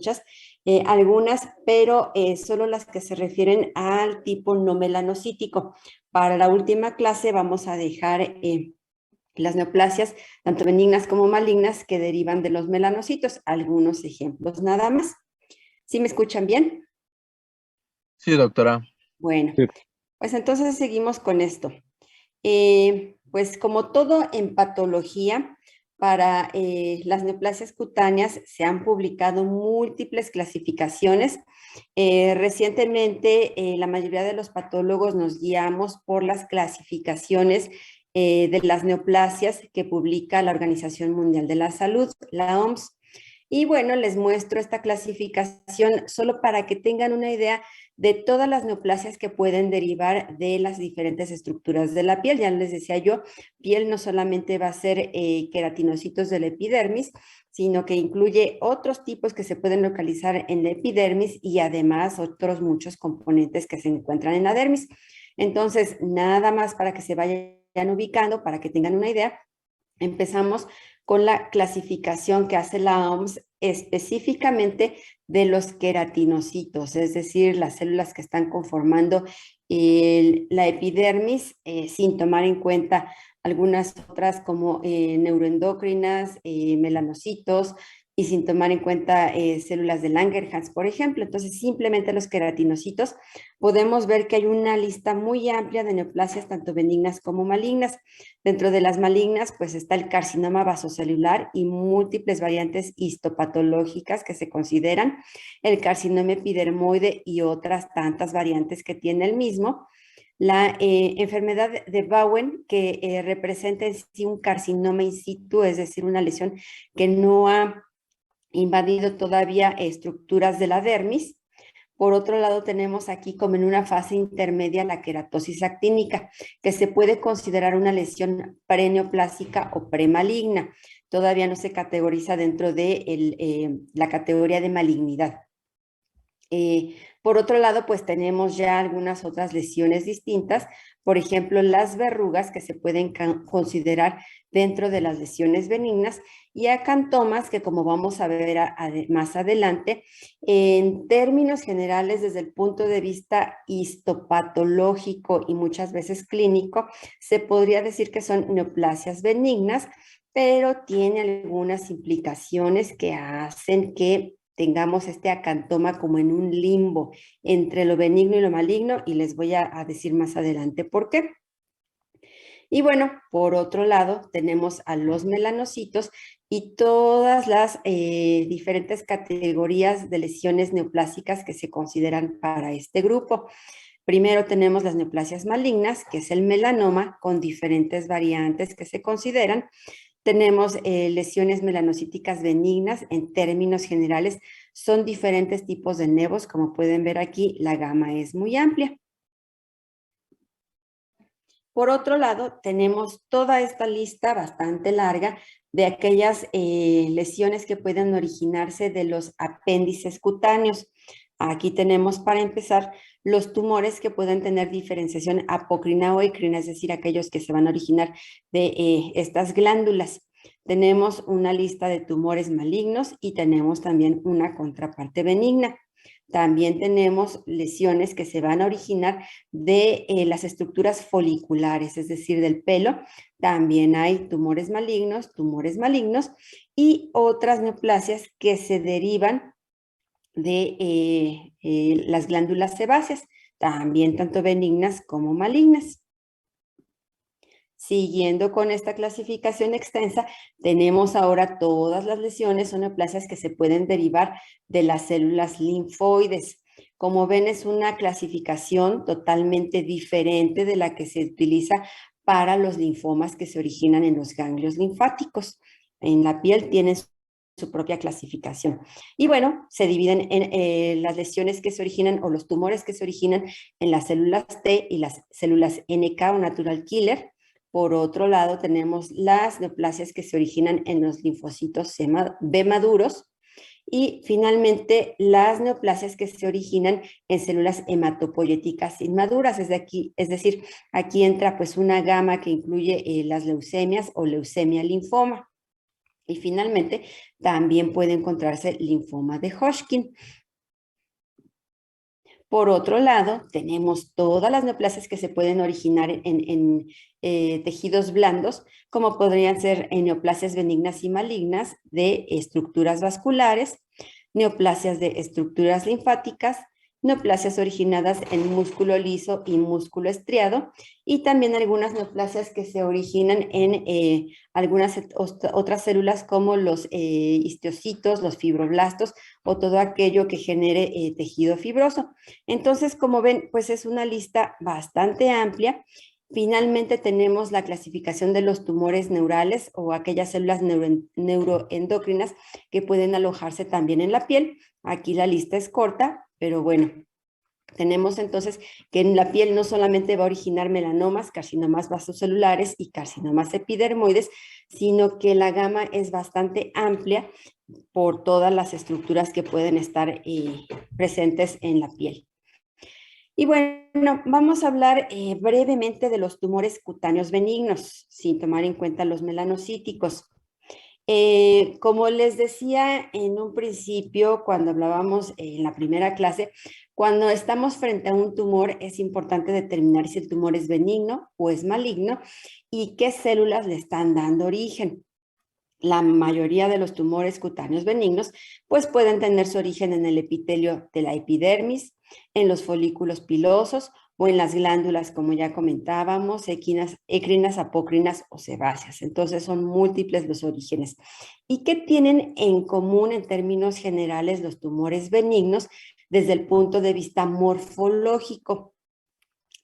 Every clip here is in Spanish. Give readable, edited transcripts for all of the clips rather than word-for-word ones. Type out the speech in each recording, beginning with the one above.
muchas, algunas, pero solo las que se refieren al tipo no melanocítico. Para la última clase vamos a dejar las neoplasias, tanto benignas como malignas, que derivan de los melanocitos. Algunos ejemplos nada más. ¿Sí me escuchan bien? Sí, doctora. Bueno, Sí. pues entonces seguimos con esto. Pues como todo en patología, para las neoplasias cutáneas se han publicado múltiples clasificaciones. Recientemente, la mayoría de los patólogos nos guiamos por las clasificaciones de las neoplasias que publica la Organización Mundial de la Salud, la OMS. Y bueno, les muestro esta clasificación solo para que tengan una idea de todas las neoplasias que pueden derivar de las diferentes estructuras de la piel. Ya les decía yo, piel no solamente va a ser queratinocitos de la epidermis, sino que incluye otros tipos que se pueden localizar en la epidermis y además otros muchos componentes que se encuentran en la dermis. Entonces, nada más para que se vayan ubicando, para que tengan una idea, empezamos con la clasificación que hace la OMS específicamente de los queratinocitos, es decir, las células que están conformando la epidermis, sin tomar en cuenta algunas otras como neuroendocrinas, melanocitos, y sin tomar en cuenta células de Langerhans, por ejemplo. Entonces, simplemente los queratinocitos, podemos ver que hay una lista muy amplia de neoplasias, tanto benignas como malignas. Dentro de las malignas, pues está el carcinoma vasocelular y múltiples variantes histopatológicas que se consideran, el carcinoma epidermoide y otras tantas variantes que tiene el mismo. La enfermedad de Bowen, que representa en sí un carcinoma in situ, es decir, una lesión que no ha invadido todavía estructuras de la dermis. Por otro lado, tenemos aquí como en una fase intermedia la queratosis actínica, que se puede considerar una lesión preneoplásica o premaligna. Todavía no se categoriza dentro de la categoría de malignidad. Por otro lado, pues tenemos ya algunas otras lesiones distintas, por ejemplo, las verrugas que se pueden considerar dentro de las lesiones benignas y acantomas que, como vamos a ver más adelante, en términos generales desde el punto de vista histopatológico y muchas veces clínico, se podría decir que son neoplasias benignas, pero tiene algunas implicaciones que hacen que tengamos este acantoma como en un limbo entre lo benigno y lo maligno, y les voy a decir más adelante por qué. Y bueno, por otro lado, tenemos a los melanocitos y todas las diferentes categorías de lesiones neoplásicas que se consideran para este grupo. Primero tenemos las neoplasias malignas, que es el melanoma, con diferentes variantes que se consideran. Tenemos lesiones melanocíticas benignas. En términos generales, son diferentes tipos de nevos. Como pueden ver aquí, la gama es muy amplia. Por otro lado, tenemos toda esta lista bastante larga de aquellas lesiones que pueden originarse de los apéndices cutáneos. Aquí tenemos, para empezar, los tumores que pueden tener diferenciación apocrina o ecrina, es decir, aquellos que se van a originar de estas glándulas. Tenemos una lista de tumores malignos y tenemos también una contraparte benigna. También tenemos lesiones que se van a originar de las estructuras foliculares, es decir, del pelo. También hay tumores malignos y otras neoplasias que se derivan de las glándulas sebáceas, también tanto benignas como malignas. Siguiendo con esta clasificación extensa, tenemos ahora todas las lesiones o neoplasias que se pueden derivar de las células linfoides. Como ven, es una clasificación totalmente diferente de la que se utiliza para los linfomas que se originan en los ganglios linfáticos. En la piel tienen su propia clasificación. Y bueno, se dividen en las lesiones que se originan o los tumores que se originan en las células T y las células NK o natural killer. Por otro lado, tenemos las neoplasias que se originan en los linfocitos B maduros y finalmente las neoplasias que se originan en células hematopoyéticas inmaduras. Es decir, aquí entra pues una gama que incluye las leucemias o leucemia linfoma. Y finalmente, también puede encontrarse linfoma de Hodgkin. Por otro lado, tenemos todas las neoplasias que se pueden originar en tejidos blandos, como podrían ser neoplasias benignas y malignas de estructuras vasculares, neoplasias de estructuras linfáticas, neoplasias originadas en músculo liso y músculo estriado, y también algunas neoplasias que se originan en algunas otras células como los histocitos, los fibroblastos o todo aquello que genere tejido fibroso. Entonces, como ven, pues es una lista bastante amplia. Finalmente tenemos la clasificación de los tumores neurales o aquellas células neuroendocrinas que pueden alojarse también en la piel. Aquí la lista es corta, pero bueno, tenemos entonces que en la piel no solamente va a originar melanomas, carcinomas vasocelulares y carcinomas epidermoides, sino que la gama es bastante amplia por todas las estructuras que pueden estar presentes en la piel. Y bueno, vamos a hablar brevemente de los tumores cutáneos benignos, sin tomar en cuenta los melanocíticos. Como les decía en un principio, cuando hablábamos en la primera clase, cuando estamos frente a un tumor es importante determinar si el tumor es benigno o es maligno y qué células le están dando origen. La mayoría de los tumores cutáneos benignos pues pueden tener su origen en el epitelio de la epidermis, en los folículos pilosos o en las glándulas, como ya comentábamos, ecrinas, apocrinas o sebáceas. Entonces son múltiples los orígenes. ¿Y qué tienen en común en términos generales los tumores benignos desde el punto de vista morfológico?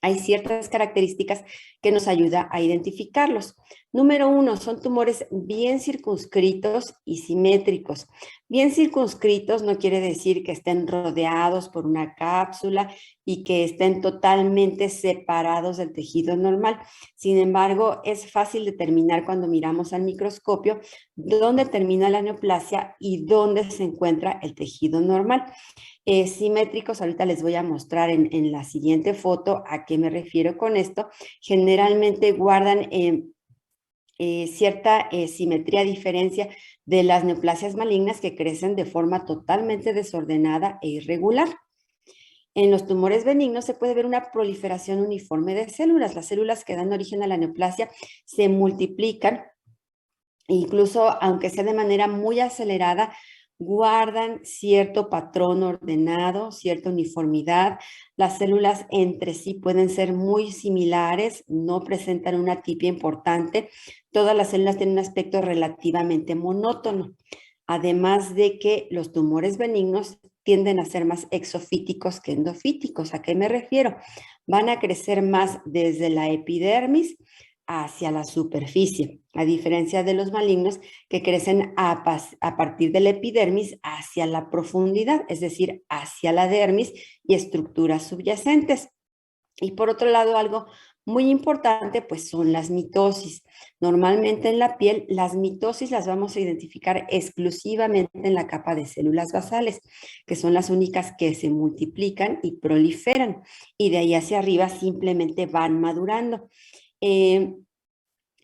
Hay ciertas características que nos ayudan a identificarlos. Número uno, son tumores bien circunscritos y simétricos. Bien circunscritos no quiere decir que estén rodeados por una cápsula y que estén totalmente separados del tejido normal. Sin embargo, es fácil determinar cuando miramos al microscopio dónde termina la neoplasia y dónde se encuentra el tejido normal. Simétricos, ahorita les voy a mostrar en la siguiente foto a qué me refiero con esto. Generalmente guardan cierta simetría a diferencia de las neoplasias malignas que crecen de forma totalmente desordenada e irregular. En los tumores benignos se puede ver una proliferación uniforme de células. Las células que dan origen a la neoplasia se multiplican, incluso aunque sea de manera muy acelerada, guardan cierto patrón ordenado, cierta uniformidad. Las células entre sí pueden ser muy similares, no presentan una tipia importante. Todas las células tienen un aspecto relativamente monótono. Además de que los tumores benignos tienden a ser más exofíticos que endofíticos. ¿A qué me refiero? Van a crecer más desde la epidermis hacia la superficie, a diferencia de los malignos que crecen a partir de la epidermis hacia la profundidad, es decir, hacia la dermis y estructuras subyacentes. Y por otro lado, algo muy importante, pues son las mitosis. Normalmente en la piel, las mitosis las vamos a identificar exclusivamente en la capa de células basales, que son las únicas que se multiplican y proliferan, y de ahí hacia arriba simplemente van madurando. En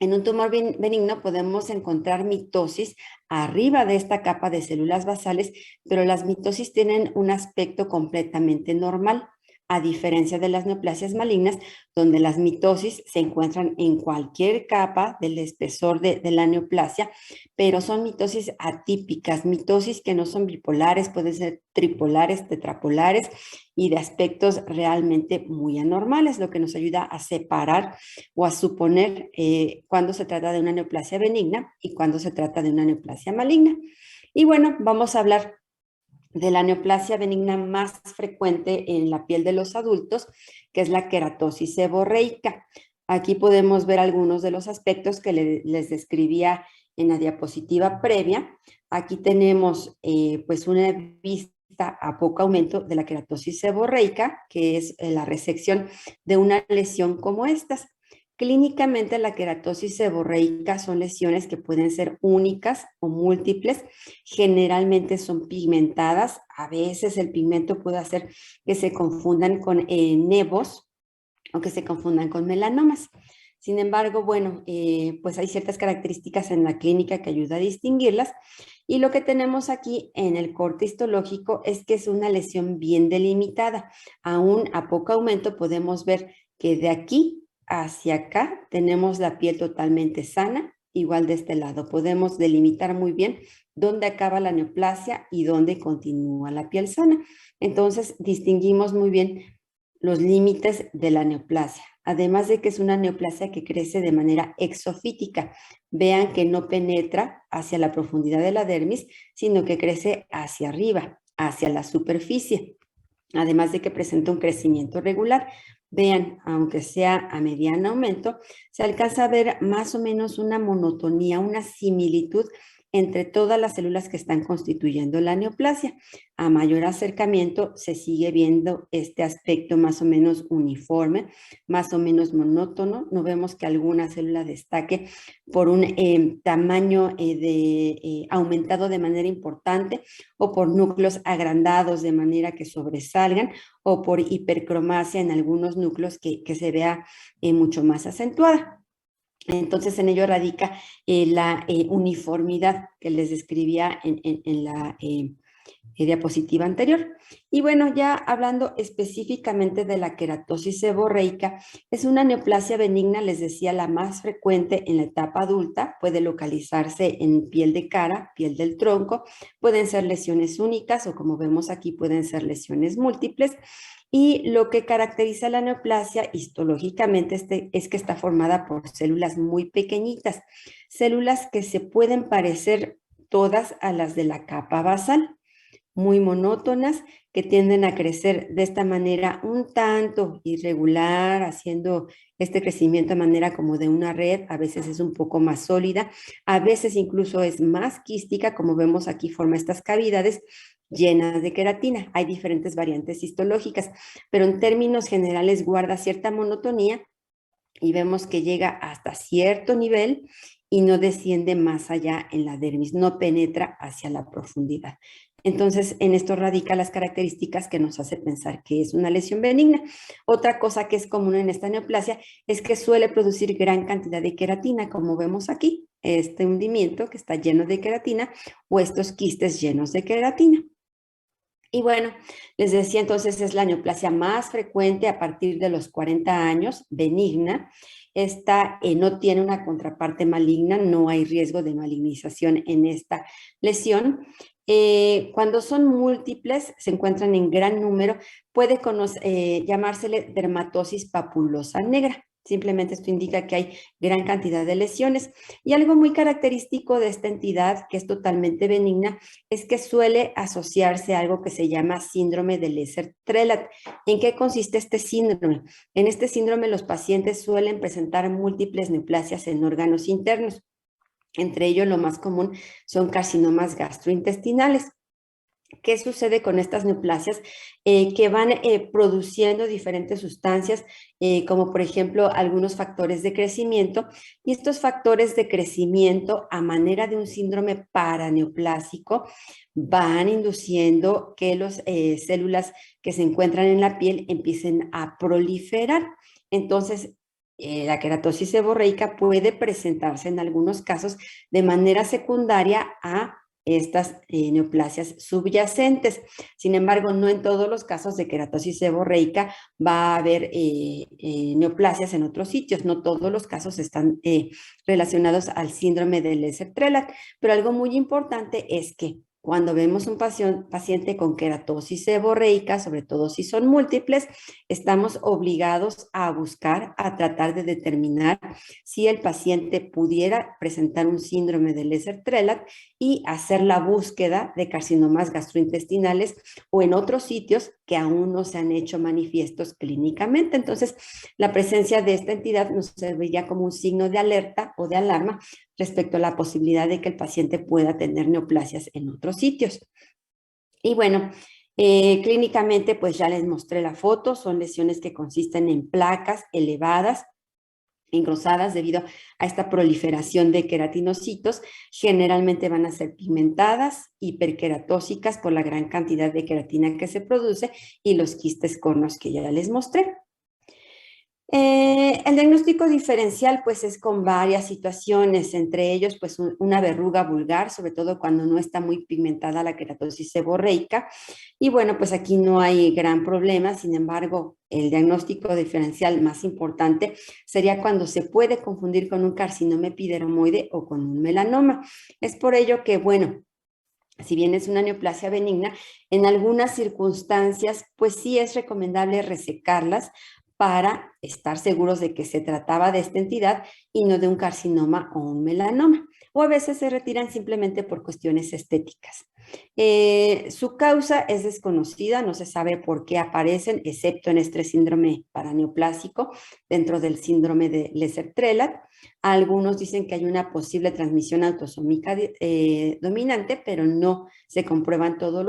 un tumor benigno podemos encontrar mitosis arriba de esta capa de células basales, pero las mitosis tienen un aspecto completamente normal, a diferencia de las neoplasias malignas, donde las mitosis se encuentran en cualquier capa del espesor de la neoplasia, pero son mitosis atípicas, mitosis que no son bipolares, pueden ser tripolares, tetrapolares y de aspectos realmente muy anormales, lo que nos ayuda a separar o a suponer cuando se trata de una neoplasia benigna y cuando se trata de una neoplasia maligna. Y bueno, vamos a hablar de la neoplasia benigna más frecuente en la piel de los adultos, que es la queratosis seborreica. Aquí podemos ver algunos de los aspectos que les describía en la diapositiva previa. Aquí tenemos pues una vista a poco aumento de la queratosis seborreica, que es la resección de una lesión como estas. Clínicamente, la queratosis seborreica son lesiones que pueden ser únicas o múltiples, generalmente son pigmentadas, a veces el pigmento puede hacer que se confundan con nevos o que se confundan con melanomas. Sin embargo, bueno, pues hay ciertas características en la clínica que ayuda a distinguirlas. Y lo que tenemos aquí en el corte histológico es que es una lesión bien delimitada. Aún a poco aumento podemos ver que de aquí hacia acá tenemos la piel totalmente sana, igual de este lado. Podemos delimitar muy bien dónde acaba la neoplasia y dónde continúa la piel sana. Entonces, distinguimos muy bien los límites de la neoplasia. Además de que es una neoplasia que crece de manera exofítica. Vean que no penetra hacia la profundidad de la dermis, sino que crece hacia arriba, hacia la superficie. Además de que presenta un crecimiento regular. Vean, aunque sea a mediano aumento, se alcanza a ver más o menos una monotonía, una similitud entre todas las células que están constituyendo la neoplasia. A mayor acercamiento se sigue viendo este aspecto más o menos uniforme, más o menos monótono. No vemos que alguna célula destaque por un tamaño aumentado de manera importante o por núcleos agrandados de manera que sobresalgan o por hipercromasia en algunos núcleos que se vea mucho más acentuada. Entonces, en ello radica la uniformidad que les describía en la diapositiva anterior. Y bueno, ya hablando específicamente de la queratosis seborreica, es una neoplasia benigna, les decía, la más frecuente en la etapa adulta. Puede localizarse en piel de cara, piel del tronco, pueden ser lesiones únicas o, como vemos aquí, pueden ser lesiones múltiples. Y lo que caracteriza la neoplasia histológicamente es que está formada por células muy pequeñitas, células que se pueden parecer todas a las de la capa basal, muy monótonas, que tienden a crecer de esta manera un tanto irregular, haciendo este crecimiento de manera como de una red. A veces es un poco más sólida, a veces incluso es más quística, como vemos aquí forma estas cavidades llenas de queratina. Hay diferentes variantes histológicas, pero en términos generales guarda cierta monotonía y vemos que llega hasta cierto nivel y no desciende más allá en la dermis, no penetra hacia la profundidad. Entonces, en esto radica las características que nos hace pensar que es una lesión benigna. Otra cosa que es común en esta neoplasia es que suele producir gran cantidad de queratina, como vemos aquí, este hundimiento que está lleno de queratina o estos quistes llenos de queratina. Y bueno, les decía entonces es la neoplasia más frecuente a partir de los 40 años, benigna. Esta no tiene una contraparte maligna, no hay riesgo de malignización en esta lesión. Cuando son múltiples, se encuentran en gran número, puede llamársele dermatosis papulosa negra. Simplemente esto indica que hay gran cantidad de lesiones. Y algo muy característico de esta entidad, que es totalmente benigna, es que suele asociarse a algo que se llama síndrome de Lesser-Trelat. ¿En qué consiste este síndrome? En este síndrome los pacientes suelen presentar múltiples neoplasias en órganos internos. Entre ellos lo más común son carcinomas gastrointestinales. ¿Qué sucede con estas neoplasias? Que van produciendo diferentes sustancias, como por ejemplo algunos factores de crecimiento, y estos factores de crecimiento a manera de un síndrome paraneoplásico van induciendo que las células que se encuentran en la piel empiecen a proliferar. Entonces, la queratosis seborreica puede presentarse en algunos casos de manera secundaria a estas neoplasias subyacentes. Sin embargo, no en todos los casos de queratosis seborreica va a haber neoplasias en otros sitios. No todos los casos están relacionados al síndrome de Lesser-Trelat, pero algo muy importante es que cuando vemos un paciente con queratosis seborreica, sobre todo si son múltiples, estamos obligados a buscar, a tratar de determinar si el paciente pudiera presentar un síndrome de Lesser-Trelat y hacer la búsqueda de carcinomas gastrointestinales o en otros sitios que aún no se han hecho manifiestos clínicamente. Entonces, la presencia de esta entidad nos serviría como un signo de alerta o de alarma respecto a la posibilidad de que el paciente pueda tener neoplasias en otros sitios. Y bueno, clínicamente pues ya les mostré la foto, son lesiones que consisten en placas elevadas, engrosadas debido a esta proliferación de queratinocitos. Generalmente van a ser pigmentadas, hiperqueratósicas por la gran cantidad de queratina que se produce y los quistes cornos que ya les mostré. El diagnóstico diferencial pues es con varias situaciones, entre ellos pues una verruga vulgar, sobre todo cuando no está muy pigmentada la queratosis seborreica. Y bueno, pues aquí no hay gran problema, sin embargo, el diagnóstico diferencial más importante sería cuando se puede confundir con un carcinoma epidermoide o con un melanoma. Es por ello que, bueno, si bien es una neoplasia benigna, en algunas circunstancias, pues sí es recomendable resecarlas para estar seguros de que se trataba de esta entidad y no de un carcinoma o un melanoma. O a veces se retiran simplemente por cuestiones estéticas. Su causa es desconocida, no se sabe por qué aparecen, excepto en este síndrome paraneoplásico, dentro del síndrome de Leser-Trelat. Algunos dicen que hay una posible transmisión autosómica dominante, pero no se comprueban en todos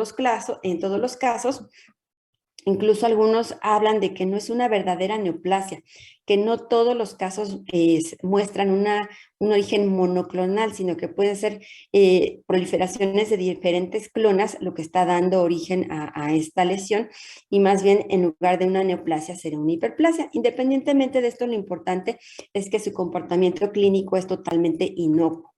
los casos. Incluso algunos hablan de que no es una verdadera neoplasia, que no todos los casos muestran un origen monoclonal, sino que pueden ser proliferaciones de diferentes clonas lo que está dando origen a esta lesión, y más bien en lugar de una neoplasia será una hiperplasia. Independientemente de esto, lo importante es que su comportamiento clínico es totalmente inocuo.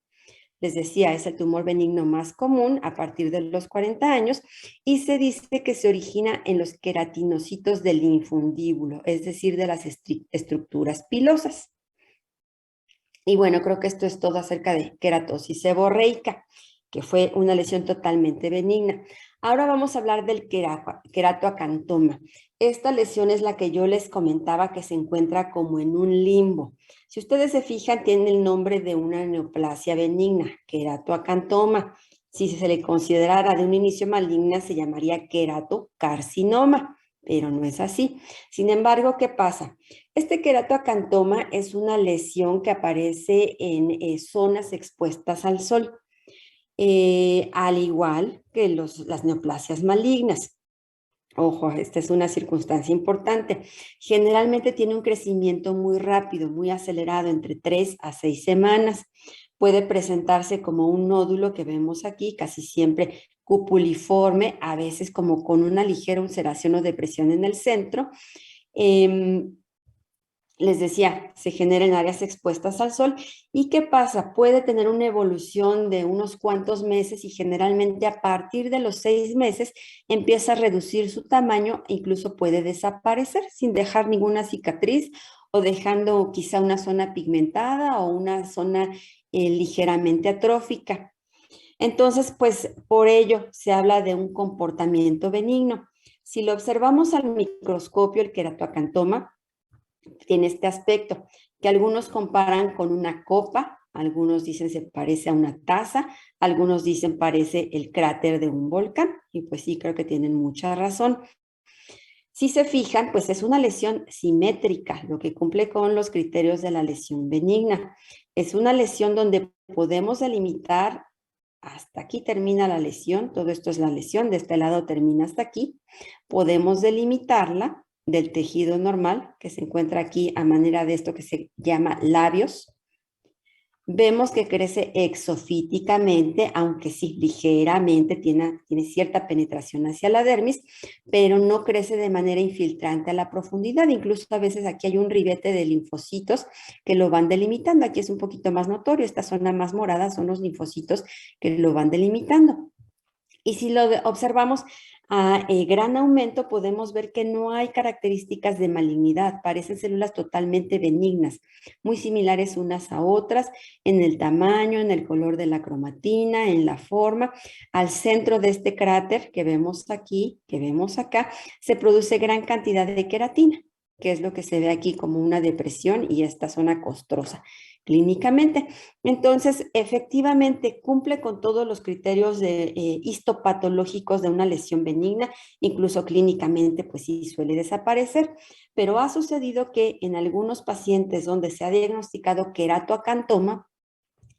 Les decía, es el tumor benigno más común a partir de los 40 años y se dice que se origina en los queratinocitos del linfundíbulo, es decir, de las estructuras pilosas. Y bueno, creo que esto es todo acerca de queratosis seborreica, que fue una lesión totalmente benigna. Ahora vamos a hablar del queratoacantoma. Esta lesión es la que yo les comentaba que se encuentra como en un limbo. Si ustedes se fijan, tiene el nombre de una neoplasia benigna, queratoacantoma. Si se le considerara de un inicio maligna, se llamaría queratocarcinoma, pero no es así. Sin embargo, ¿qué pasa? Este queratoacantoma es una lesión que aparece en zonas expuestas al sol, al igual que las neoplasias malignas. Ojo, esta es una circunstancia importante. Generalmente tiene un crecimiento muy rápido, muy acelerado, entre 3 a 6 semanas. Puede presentarse como un nódulo que vemos aquí, casi siempre cupuliforme, a veces como con una ligera ulceración o depresión en el centro. Les decía, se genera en áreas expuestas al sol. ¿Y qué pasa? Puede tener una evolución de unos cuantos meses y generalmente a partir de los 6 meses empieza a reducir su tamaño e incluso puede desaparecer sin dejar ninguna cicatriz o dejando quizá una zona pigmentada o una zona ligeramente atrófica. Entonces, pues por ello se habla de un comportamiento benigno. Si lo observamos al microscopio, el queratoacantoma tiene este aspecto, que algunos comparan con una copa, algunos dicen se parece a una taza, algunos dicen parece el cráter de un volcán, y pues sí, creo que tienen mucha razón. Si se fijan, pues es una lesión simétrica, lo que cumple con los criterios de la lesión benigna. Es una lesión donde podemos delimitar, hasta aquí termina la lesión, todo esto es la lesión, de este lado termina hasta aquí. Podemos delimitarla del tejido normal que se encuentra aquí a manera de esto que se llama labios. Vemos que crece exofíticamente, aunque sí ligeramente tiene cierta penetración hacia la dermis, pero no crece de manera infiltrante a la profundidad. Incluso a veces aquí hay un ribete de linfocitos que lo van delimitando. Aquí es un poquito más notorio, esta zona más morada son los linfocitos que lo van delimitando. Y si lo observamos a gran aumento, podemos ver que no hay características de malignidad, parecen células totalmente benignas, muy similares unas a otras en el tamaño, en el color de la cromatina, en la forma. Al centro de este cráter que vemos aquí, que vemos acá, se produce gran cantidad de queratina, que es lo que se ve aquí como una depresión y esta zona costrosa clínicamente. Entonces, efectivamente cumple con todos los criterios histopatológicos de una lesión benigna, incluso clínicamente, pues sí suele desaparecer, pero ha sucedido que en algunos pacientes donde se ha diagnosticado queratoacantoma,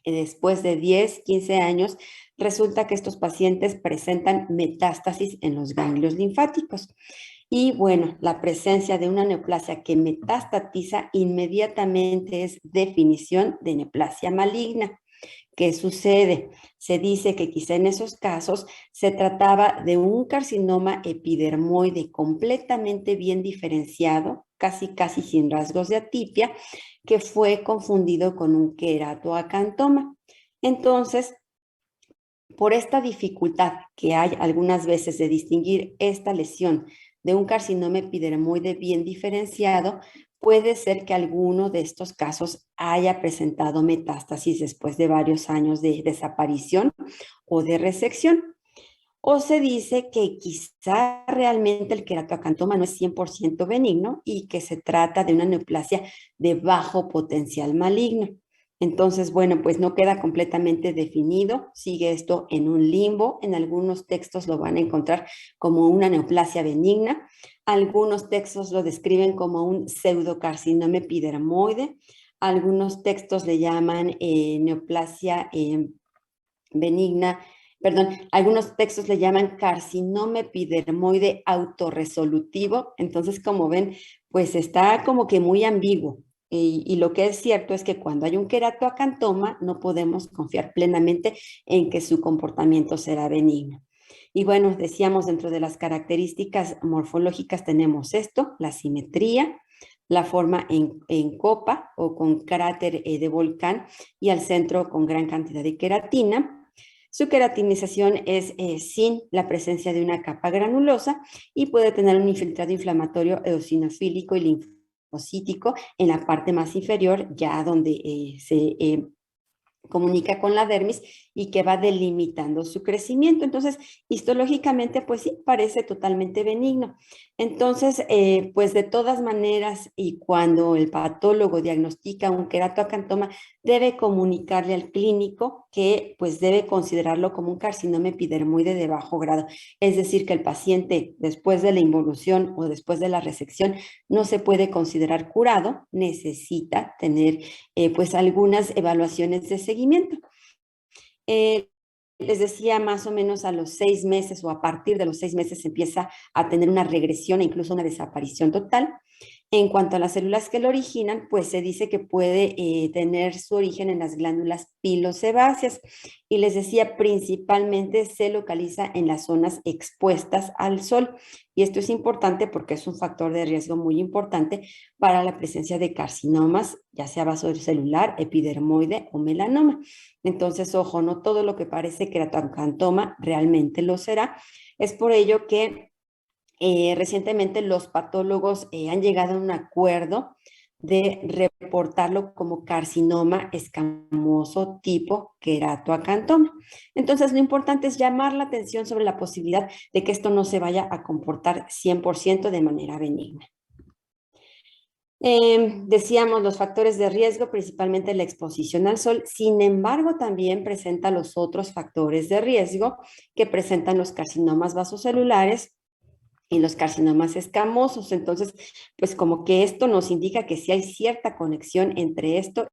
después de 10, 15 años, resulta que estos pacientes presentan metástasis en los ganglios linfáticos. Y bueno, la presencia de una neoplasia que metastatiza inmediatamente es definición de neoplasia maligna. ¿Qué sucede? Se dice que quizá en esos casos se trataba de un carcinoma epidermoide completamente bien diferenciado, casi sin rasgos de atipia, que fue confundido con un queratoacantoma. Entonces, por esta dificultad que hay algunas veces de distinguir esta lesión de un carcinoma epidermoide bien diferenciado, puede ser que alguno de estos casos haya presentado metástasis después de varios años de desaparición o de resección. O se dice que quizá realmente el queratoacantoma no es 100% benigno y que se trata de una neoplasia de bajo potencial maligno. Entonces, bueno, pues no queda completamente definido, sigue esto en un limbo. En algunos textos lo van a encontrar como una neoplasia benigna, algunos textos lo describen como un pseudocarcinoma epidermoide, algunos textos le llaman neoplasia benigna, perdón, algunos textos le llaman carcinoma epidermoide autorresolutivo. Entonces, como ven, pues está como que muy ambiguo. Y lo que es cierto es que cuando hay un queratoacantoma no podemos confiar plenamente en que su comportamiento será benigno. Y bueno, decíamos, dentro de las características morfológicas tenemos esto, la simetría, la forma en copa o con cráter de volcán y al centro con gran cantidad de queratina. Su queratinización es sin la presencia de una capa granulosa y puede tener un infiltrado inflamatorio eosinofílico y linfocítico en la parte más inferior, ya donde se comunica con la dermis y que va delimitando su crecimiento. Entonces, histológicamente, pues sí, parece totalmente benigno. Entonces, pues de todas maneras, y cuando el patólogo diagnostica un queratoacantoma, debe comunicarle al clínico que pues debe considerarlo como un carcinoma epidermoide de bajo grado. Es decir, que el paciente después de la involución o después de la resección no se puede considerar curado, necesita tener pues algunas evaluaciones de seguimiento. Les decía, más o menos a los 6 meses o a partir de los 6 meses se empieza a tener una regresión e incluso una desaparición total. En cuanto a las células que lo originan, pues se dice que puede tener su origen en las glándulas pilosebáceas. Y les decía, principalmente se localiza en las zonas expuestas al sol. Y esto es importante porque es un factor de riesgo muy importante para la presencia de carcinomas, ya sea vasocelular, epidermoide o melanoma. Entonces, ojo, no todo lo que parece queratoacantoma realmente lo será. Es por ello que recientemente los patólogos han llegado a un acuerdo de reportarlo como carcinoma escamoso tipo queratoacantoma. Entonces, lo importante es llamar la atención sobre la posibilidad de que esto no se vaya a comportar 100% de manera benigna. Decíamos los factores de riesgo, principalmente la exposición al sol, sin embargo también presenta los otros factores de riesgo que presentan los carcinomas vasocelulares y los carcinomas escamosos. Entonces, pues como que esto nos indica que sí hay cierta conexión entre esto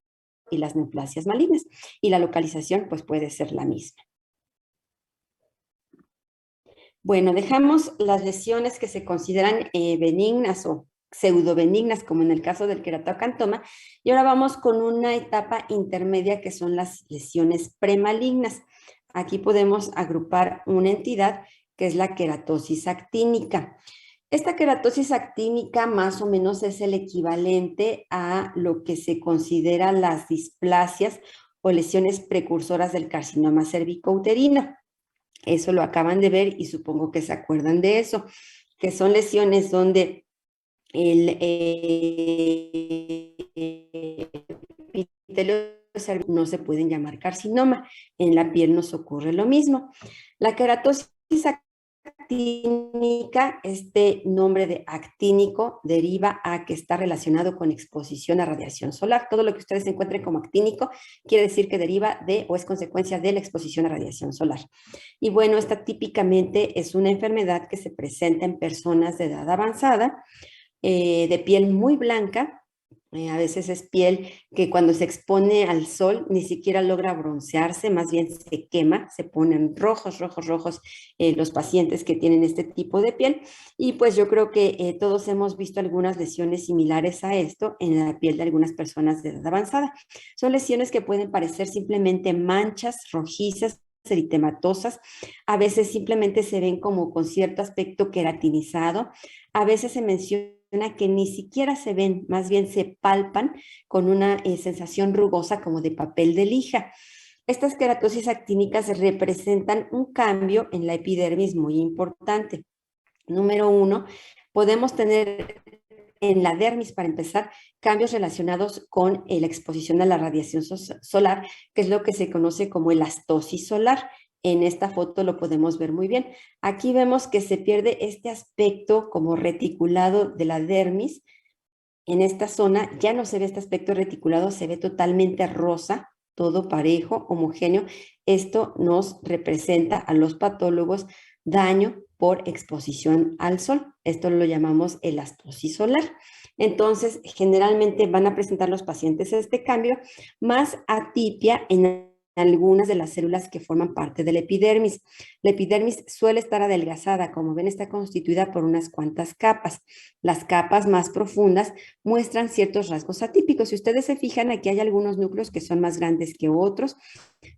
y las neoplasias malignas, y la localización pues puede ser la misma. Bueno, dejamos las lesiones que se consideran benignas o pseudobenignas, como en el caso del queratoacantoma, y ahora vamos con una etapa intermedia que son las lesiones premalignas. Aquí podemos agrupar una entidad que es la queratosis actínica. Esta queratosis actínica más o menos es el equivalente a lo que se considera las displasias o lesiones precursoras del carcinoma cervicouterino. Eso lo acaban de ver y supongo que se acuerdan de eso, que son lesiones donde el epitelio cervical no se pueden llamar carcinoma. En la piel nos ocurre lo mismo. La queratosis actínica, este nombre de actínico deriva a que está relacionado con exposición a radiación solar. Todo lo que ustedes encuentren como actínico quiere decir que deriva de o es consecuencia de la exposición a radiación solar. Y bueno, esta típicamente es una enfermedad que se presenta en personas de edad avanzada, de piel muy blanca, A veces es piel que cuando se expone al sol ni siquiera logra broncearse, más bien se quema, se ponen rojos, rojos, rojos los pacientes que tienen este tipo de piel. Y pues yo creo que todos hemos visto algunas lesiones similares a esto en la piel de algunas personas de edad avanzada. Son lesiones que pueden parecer simplemente manchas rojizas, eritematosas, a veces simplemente se ven como con cierto aspecto queratinizado, a veces se menciona que ni siquiera se ven, más bien se palpan con una sensación rugosa como de papel de lija. Estas queratosis actínicas representan un cambio en la epidermis muy importante. Número uno, podemos tener en la dermis, para empezar, cambios relacionados con la exposición a la radiación solar, que es lo que se conoce como elastosis solar. En esta foto lo podemos ver muy bien. Aquí vemos que se pierde este aspecto como reticulado de la dermis. En esta zona ya no se ve este aspecto reticulado, se ve totalmente rosa, todo parejo, homogéneo. Esto nos representa a los patólogos daño por exposición al sol. Esto lo llamamos elastosis solar. Entonces, generalmente van a presentar los pacientes este cambio, más atipia en algunas de las células que forman parte de la epidermis. La epidermis suele estar adelgazada, como ven, está constituida por unas cuantas capas. Las capas más profundas muestran ciertos rasgos atípicos. Si ustedes se fijan, aquí hay algunos núcleos que son más grandes que otros,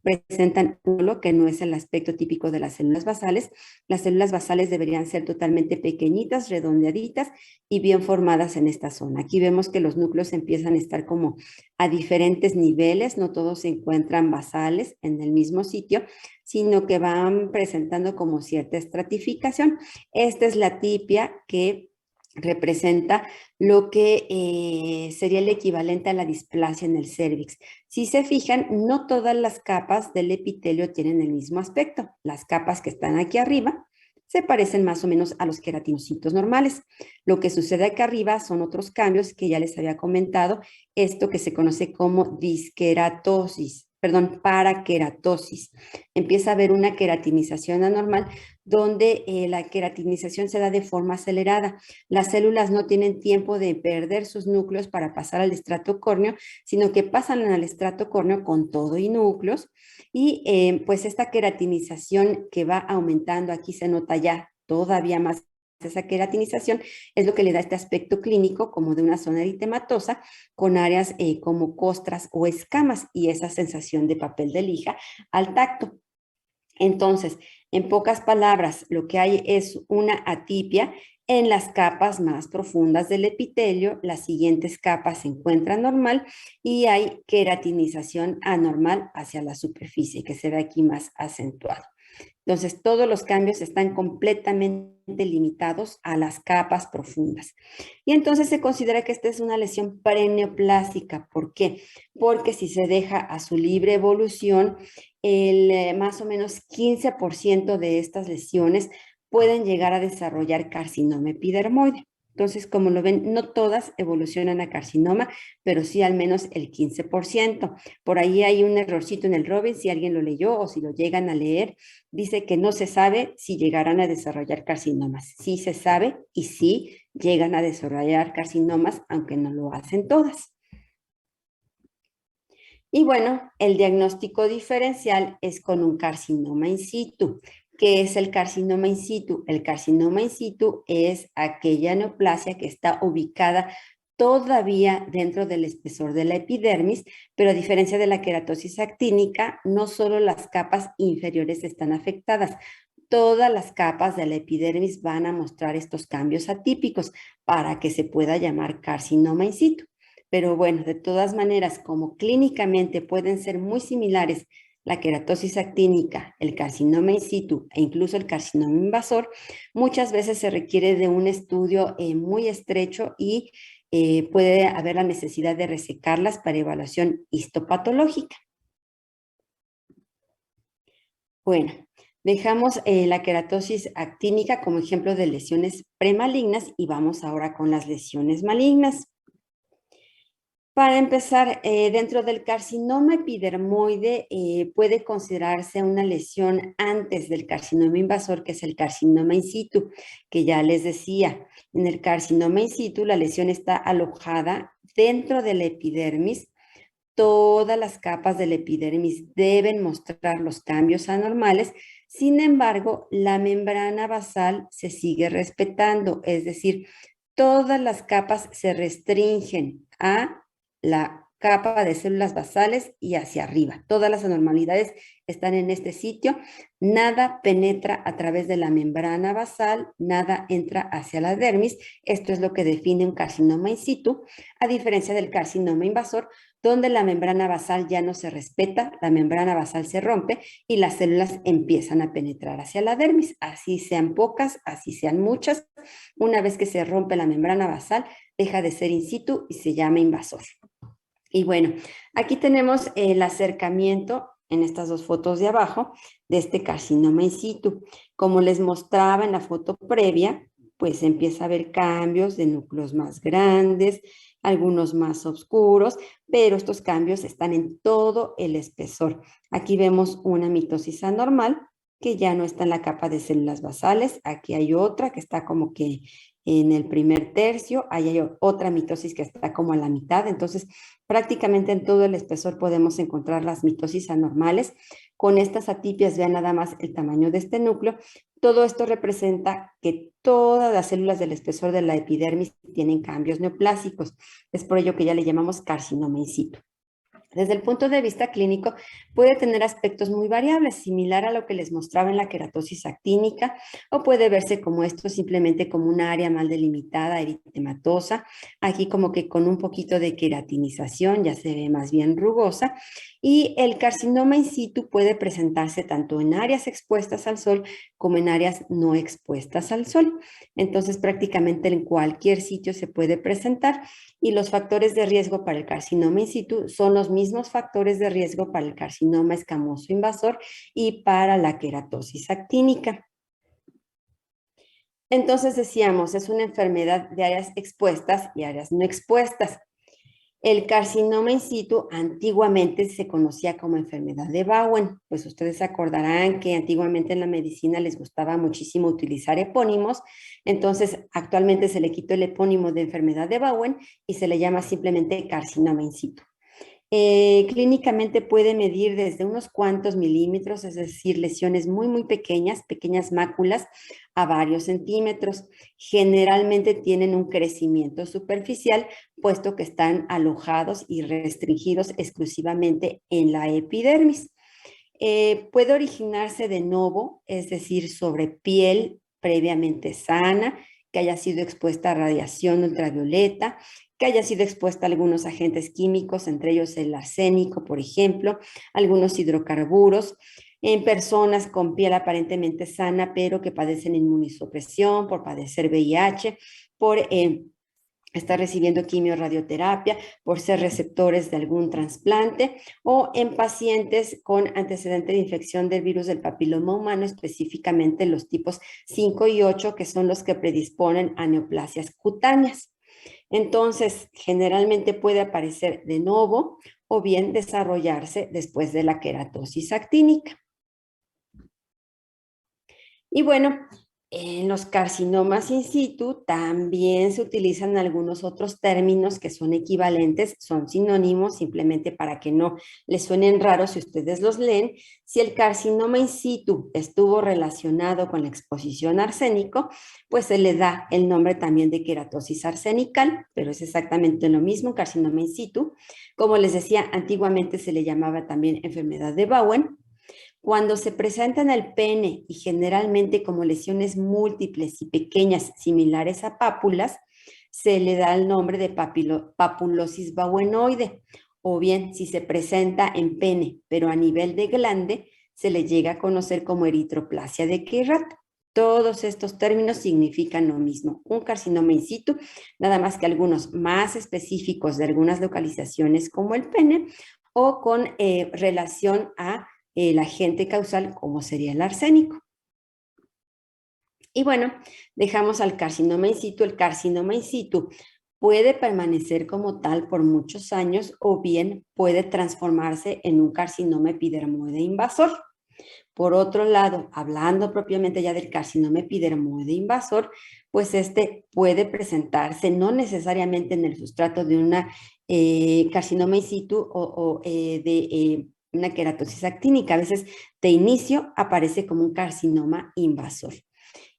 presentan lo que no es el aspecto típico de las células basales. Las células basales deberían ser totalmente pequeñitas, redondeaditas y bien formadas en esta zona. Aquí vemos que los núcleos empiezan a estar como a diferentes niveles, no todos se encuentran basales en el mismo sitio, sino que van presentando como cierta estratificación. Esta es la tipia que representa lo que sería el equivalente a la displasia en el cérvix. Si se fijan, no todas las capas del epitelio tienen el mismo aspecto. Las capas que están aquí arriba se parecen más o menos a los queratinocitos normales. Lo que sucede acá arriba son otros cambios que ya les había comentado, esto que se conoce como disqueratosis, perdón, paraqueratosis. Empieza a haber una queratinización anormal donde la queratinización se da de forma acelerada. Las células no tienen tiempo de perder sus núcleos para pasar al estrato córneo, sino que pasan al estrato córneo con todo y núcleos. Y pues esta queratinización que va aumentando, aquí se nota ya todavía más esa queratinización, es lo que le da este aspecto clínico como de una zona eritematosa con áreas como costras o escamas y esa sensación de papel de lija al tacto. Entonces, en pocas palabras, lo que hay es una atipia en las capas más profundas del epitelio. Las siguientes capas se encuentran normal y hay queratinización anormal hacia la superficie, que se ve aquí más acentuado. Entonces, todos los cambios están completamente limitados a las capas profundas. Y entonces se considera que esta es una lesión preneoplásica. ¿Por qué? Porque si se deja a su libre evolución, más o menos 15% de estas lesiones pueden llegar a desarrollar carcinoma epidermoide. Entonces, como lo ven, no todas evolucionan a carcinoma, pero sí al menos el 15%. Por ahí hay un errorcito en el Robin, si alguien lo leyó o si lo llegan a leer, dice que no se sabe si llegarán a desarrollar carcinomas. Sí se sabe y sí llegan a desarrollar carcinomas, aunque no lo hacen todas. Y bueno, el diagnóstico diferencial es con un carcinoma in situ. ¿Qué es el carcinoma in situ? El carcinoma in situ es aquella neoplasia que está ubicada todavía dentro del espesor de la epidermis, pero a diferencia de la queratosis actínica, no solo las capas inferiores están afectadas, todas las capas de la epidermis van a mostrar estos cambios atípicos para que se pueda llamar carcinoma in situ. Pero bueno, de todas maneras, como clínicamente pueden ser muy similares la queratosis actínica, el carcinoma in situ e incluso el carcinoma invasor, muchas veces se requiere de un estudio muy estrecho y puede haber la necesidad de resecarlas para evaluación histopatológica. Bueno, dejamos la queratosis actínica como ejemplo de lesiones premalignas y vamos ahora con las lesiones malignas. Para empezar, dentro del carcinoma epidermoide puede considerarse una lesión antes del carcinoma invasor, que es el carcinoma in situ, que ya les decía. En el carcinoma in situ la lesión está alojada dentro de la epidermis, todas las capas de la epidermis deben mostrar los cambios anormales. Sin embargo, la membrana basal se sigue respetando, es decir, todas las capas se restringen a la capa de células basales y hacia arriba. Todas las anormalidades están en este sitio. Nada penetra a través de la membrana basal, nada entra hacia la dermis. Esto es lo que define un carcinoma in situ, a diferencia del carcinoma invasor, donde la membrana basal ya no se respeta, la membrana basal se rompe y las células empiezan a penetrar hacia la dermis. Así sean pocas, así sean muchas. Una vez que se rompe la membrana basal, deja de ser in situ y se llama invasor. Y bueno, aquí tenemos el acercamiento en estas dos fotos de abajo de este carcinoma in situ. Como les mostraba en la foto previa, pues empieza a haber cambios de núcleos más grandes, algunos más oscuros, pero estos cambios están en todo el espesor. Aquí vemos una mitosis anormal que ya no está en la capa de células basales. Aquí hay otra que está como que en el primer tercio, ahí hay otra mitosis que está como a la mitad. Entonces, prácticamente en todo el espesor podemos encontrar las mitosis anormales. Con estas atipias, vean nada más el tamaño de este núcleo. Todo esto representa que todas las células del espesor de la epidermis tienen cambios neoplásicos. Es por ello que ya le llamamos carcinoma in situ. Desde el punto de vista clínico, puede tener aspectos muy variables, similar a lo que les mostraba en la queratosis actínica, o puede verse como esto, simplemente como una área mal delimitada, eritematosa, aquí como que con un poquito de queratinización, ya se ve más bien rugosa, y el carcinoma in situ puede presentarse tanto en áreas expuestas al sol como en áreas no expuestas al sol. Entonces, prácticamente en cualquier sitio se puede presentar, y los factores de riesgo para el carcinoma in situ son los mismos factores de riesgo para el carcinoma escamoso invasor y para la queratosis actínica. Entonces decíamos, es una enfermedad de áreas expuestas y áreas no expuestas. El carcinoma in situ antiguamente se conocía como enfermedad de Bowen, pues ustedes se acordarán que antiguamente en la medicina les gustaba muchísimo utilizar epónimos, entonces actualmente se le quitó el epónimo de enfermedad de Bowen y se le llama simplemente carcinoma in situ. Clínicamente puede medir desde unos cuantos milímetros, es decir, lesiones muy pequeñas, pequeñas máculas, a varios centímetros. Generalmente tienen un crecimiento superficial, puesto que están alojados y restringidos exclusivamente en la epidermis. Puede originarse de novo, es decir, sobre piel previamente sana, que haya sido expuesta a radiación ultravioleta, que haya sido expuesta a algunos agentes químicos, entre ellos el arsénico, por ejemplo, algunos hidrocarburos, en personas con piel aparentemente sana, pero que padecen inmunosupresión, por padecer VIH, por estar recibiendo quimioradioterapia, por ser receptores de algún trasplante, o en pacientes con antecedente de infección del virus del papiloma humano, específicamente los tipos 5 y 8, que son los que predisponen a neoplasias cutáneas. Entonces, generalmente puede aparecer de novo o bien desarrollarse después de la queratosis actínica. Y bueno, en los carcinomas in situ también se utilizan algunos otros términos que son equivalentes, son sinónimos, simplemente para que no les suenen raros si ustedes los leen. Si el carcinoma in situ estuvo relacionado con la exposición a arsénico, pues se le da el nombre también de queratosis arsenical, pero es exactamente lo mismo, carcinoma in situ. Como les decía, antiguamente se le llamaba también enfermedad de Bowen. Cuando se presenta en el pene y generalmente como lesiones múltiples y pequeñas similares a pápulas, se le da el nombre de papulosis bowenoide. O bien, si se presenta en pene, pero a nivel de glande, se le llega a conocer como eritroplasia de Kerrat. Todos estos términos significan lo mismo, un carcinoma in situ, nada más que algunos más específicos de algunas localizaciones como el pene o con relación a el agente causal, como sería el arsénico. Y bueno, dejamos al carcinoma in situ. El carcinoma in situ puede permanecer como tal por muchos años o bien puede transformarse en un carcinoma epidermoide invasor. Por otro lado, hablando propiamente ya del carcinoma epidermoide invasor, pues este puede presentarse no necesariamente en el sustrato de una carcinoma in situ o una queratosis actínica. A veces de inicio aparece como un carcinoma invasor.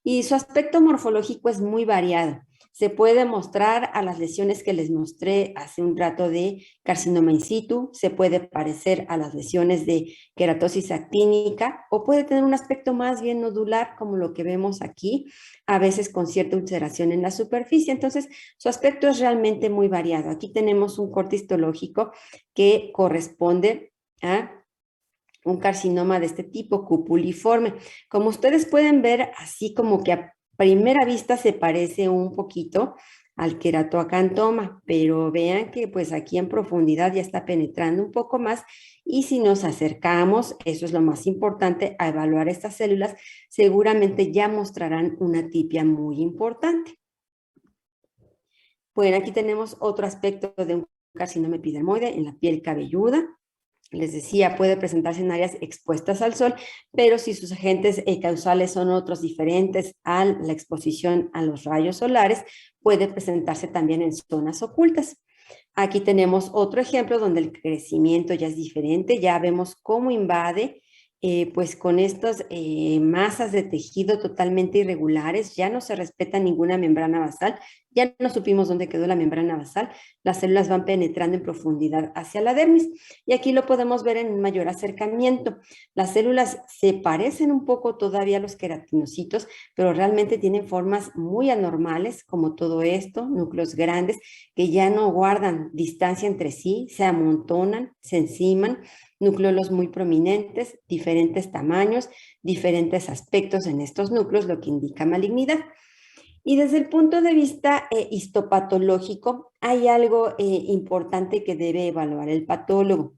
Y su aspecto morfológico es muy variado. Se puede mostrar a las lesiones que les mostré hace un rato de carcinoma in situ, se puede parecer a las lesiones de queratosis actínica o puede tener un aspecto más bien nodular como lo que vemos aquí, a veces con cierta ulceración en la superficie. Entonces, su aspecto es realmente muy variado. Aquí tenemos un corte histológico que corresponde a un carcinoma de este tipo, cupuliforme. Como ustedes pueden ver, así como que a primera vista se parece un poquito al queratoacantoma, pero vean que pues aquí en profundidad ya está penetrando un poco más y si nos acercamos, eso es lo más importante, a evaluar estas células, seguramente ya mostrarán una atipia muy importante. Bueno, aquí tenemos otro aspecto de un carcinoma epidermoide en la piel cabelluda. Les decía, puede presentarse en áreas expuestas al sol, pero si sus agentes causales son otros diferentes a la exposición a los rayos solares, puede presentarse también en zonas ocultas. Aquí tenemos otro ejemplo donde el crecimiento ya es diferente, ya vemos cómo invade, pues con estas masas de tejido totalmente irregulares, ya no se respeta ninguna membrana basal, ya no supimos dónde quedó la membrana basal, las células van penetrando en profundidad hacia la dermis y aquí lo podemos ver en un mayor acercamiento. Las células se parecen un poco todavía a los queratinocitos, pero realmente tienen formas muy anormales como todo esto, núcleos grandes que ya no guardan distancia entre sí, se amontonan, se enciman, núcleos muy prominentes, diferentes tamaños, diferentes aspectos en estos núcleos, lo que indica malignidad. Y desde el punto de vista histopatológico, hay algo importante que debe evaluar el patólogo.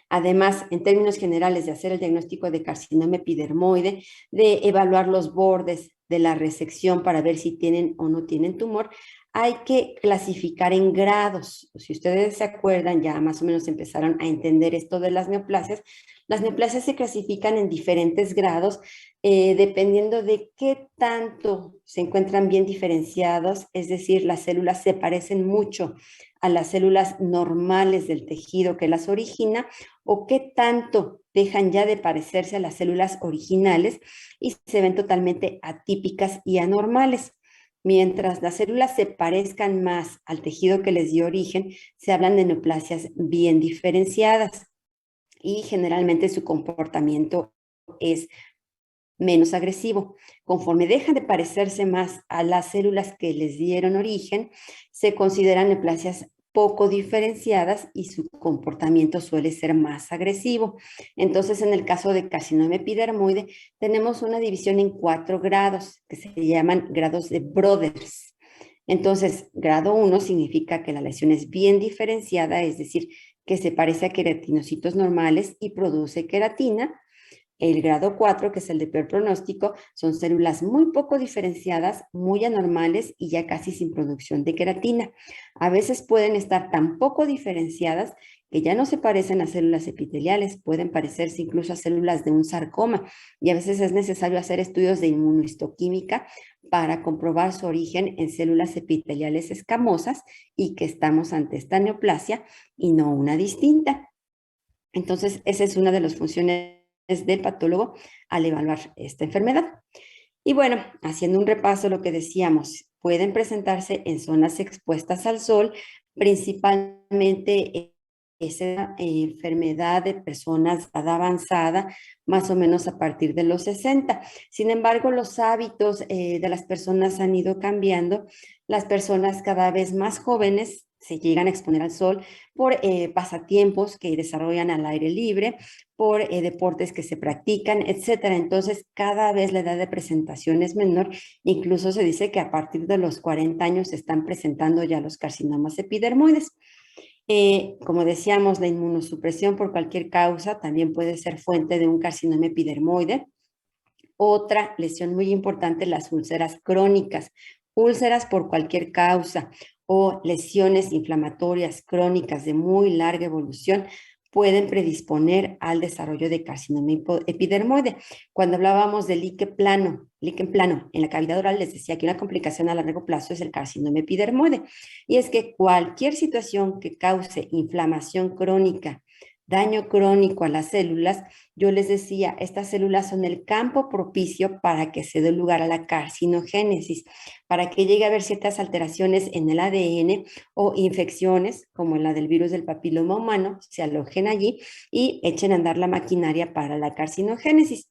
Además, en términos generales, de hacer el diagnóstico de carcinoma epidermoide, de evaluar los bordes de la resección para ver si tienen o no tienen tumor, hay que clasificar en grados. Si ustedes se acuerdan, ya más o menos empezaron a entender esto de las neoplasias. Las neoplasias se clasifican en diferentes grados dependiendo de qué tanto se encuentran bien diferenciados, es decir, las células se parecen mucho a las células normales del tejido que las origina o qué tanto dejan ya de parecerse a las células originales y se ven totalmente atípicas y anormales. Mientras las células se parezcan más al tejido que les dio origen, se hablan de neoplasias bien diferenciadas y generalmente su comportamiento es menos agresivo. Conforme dejan de parecerse más a las células que les dieron origen, se consideran neoplasias poco diferenciadas y su comportamiento suele ser más agresivo. Entonces, en el caso de carcinoma epidermoide, tenemos una división en 4 grados, que se llaman grados de Broders. Entonces, grado 1 significa que la lesión es bien diferenciada, es decir, que se parece a queratinocitos normales y produce queratina. El grado 4, que es el de peor pronóstico, son células muy poco diferenciadas, muy anormales y ya casi sin producción de queratina. A veces pueden estar tan poco diferenciadas que ya no se parecen a células epiteliales, pueden parecerse incluso a células de un sarcoma y a veces es necesario hacer estudios de inmunohistoquímica para comprobar su origen en células epiteliales escamosas y que estamos ante esta neoplasia y no una distinta. Entonces, esa es una de las funciones del patólogo al evaluar esta enfermedad. Y bueno, haciendo un repaso, lo que decíamos, pueden presentarse en zonas expuestas al sol, principalmente esa enfermedad de personas de edad avanzada, más o menos a partir de los 60. Sin embargo, los hábitos de las personas han ido cambiando. Las personas cada vez más jóvenes se llegan a exponer al sol por pasatiempos que desarrollan al aire libre, por deportes que se practican, etcétera. Entonces, cada vez la edad de presentación es menor. Incluso se dice que a partir de los 40 años se están presentando ya los carcinomas epidermoides. Como decíamos, la inmunosupresión por cualquier causa también puede ser fuente de un carcinoma epidermoide. Otra lesión muy importante, las úlceras crónicas, úlceras por cualquier causa o lesiones inflamatorias crónicas de muy larga evolución pueden predisponer al desarrollo de carcinoma epidermoide. Cuando hablábamos del líquen plano en la cavidad oral, les decía que una complicación a largo plazo es el carcinoma epidermoide. Y es que cualquier situación que cause inflamación crónica, daño crónico a las células, yo les decía, estas células son el campo propicio para que se dé lugar a la carcinogénesis, para que llegue a haber ciertas alteraciones en el ADN o infecciones, como la del virus del papiloma humano, se alojen allí y echen a andar la maquinaria para la carcinogénesis.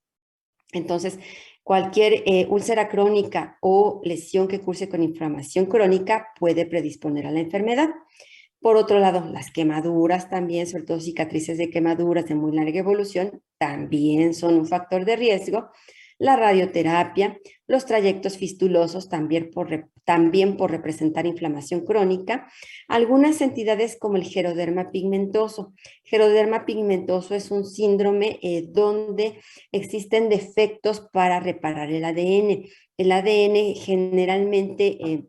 Entonces, cualquier úlcera crónica o lesión que curse con inflamación crónica puede predisponer a la enfermedad. Por otro lado, las quemaduras también, sobre todo cicatrices de quemaduras de muy larga evolución, también son un factor de riesgo. La radioterapia, los trayectos fistulosos también por representar inflamación crónica. Algunas entidades como el geroderma pigmentoso. Geroderma pigmentoso es un síndrome donde existen defectos para reparar el ADN. El ADN generalmente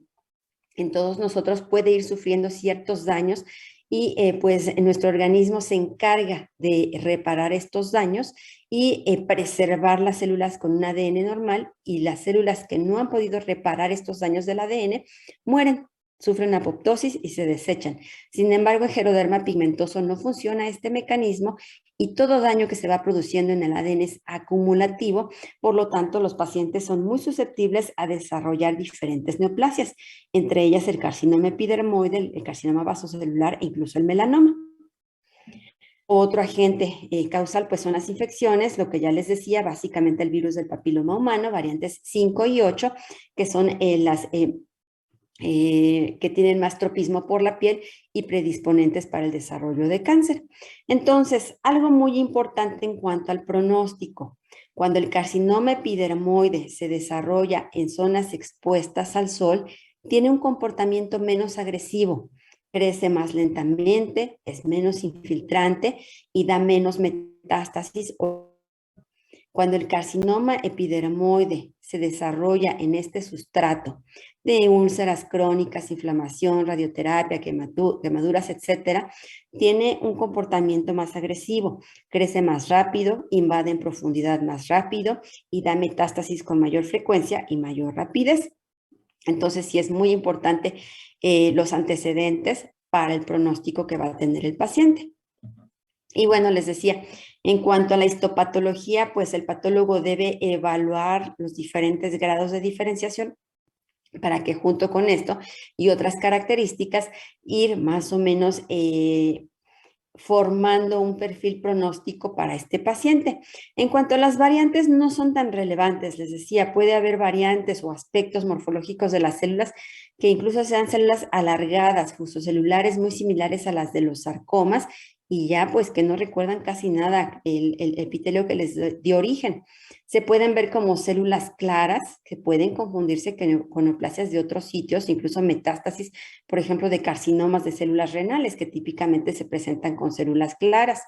en todos nosotros puede ir sufriendo ciertos daños y pues nuestro organismo se encarga de reparar estos daños y preservar las células con un ADN normal, y las células que no han podido reparar estos daños del ADN mueren, sufren apoptosis y se desechan. Sin embargo, en geroderma pigmentoso no funciona este mecanismo y todo daño que se va produciendo en el ADN es acumulativo. Por lo tanto, los pacientes son muy susceptibles a desarrollar diferentes neoplasias, entre ellas el carcinoma epidermoide, el carcinoma vasocelular e incluso el melanoma. Otro agente causal pues son las infecciones, lo que ya les decía, básicamente el virus del papiloma humano, variantes 5 y 8, que son las que tienen más tropismo por la piel y predisponentes para el desarrollo de cáncer. Entonces, algo muy importante en cuanto al pronóstico: cuando el carcinoma epidermoide se desarrolla en zonas expuestas al sol, tiene un comportamiento menos agresivo, crece más lentamente, es menos infiltrante y da menos metástasis. Cuando el carcinoma epidermoide se desarrolla en este sustrato de úlceras crónicas, inflamación, radioterapia, quemaduras, etcétera, tiene un comportamiento más agresivo, crece más rápido, invade en profundidad más rápido y da metástasis con mayor frecuencia y mayor rapidez. Entonces, sí es muy importante los antecedentes para el pronóstico que va a tener el paciente. Y bueno, les decía, en cuanto a la histopatología, pues el patólogo debe evaluar los diferentes grados de diferenciación para que junto con esto y otras características ir más o menos formando un perfil pronóstico para este paciente. En cuanto a las variantes, no son tan relevantes. Les decía, puede haber variantes o aspectos morfológicos de las células que incluso sean células alargadas, fusocelulares muy similares a las de los sarcomas, y ya pues que no recuerdan casi nada el epitelio que les dio origen. Se pueden ver como células claras que pueden confundirse con neoplasias de otros sitios, incluso metástasis, por ejemplo, de carcinomas de células renales, que típicamente se presentan con células claras.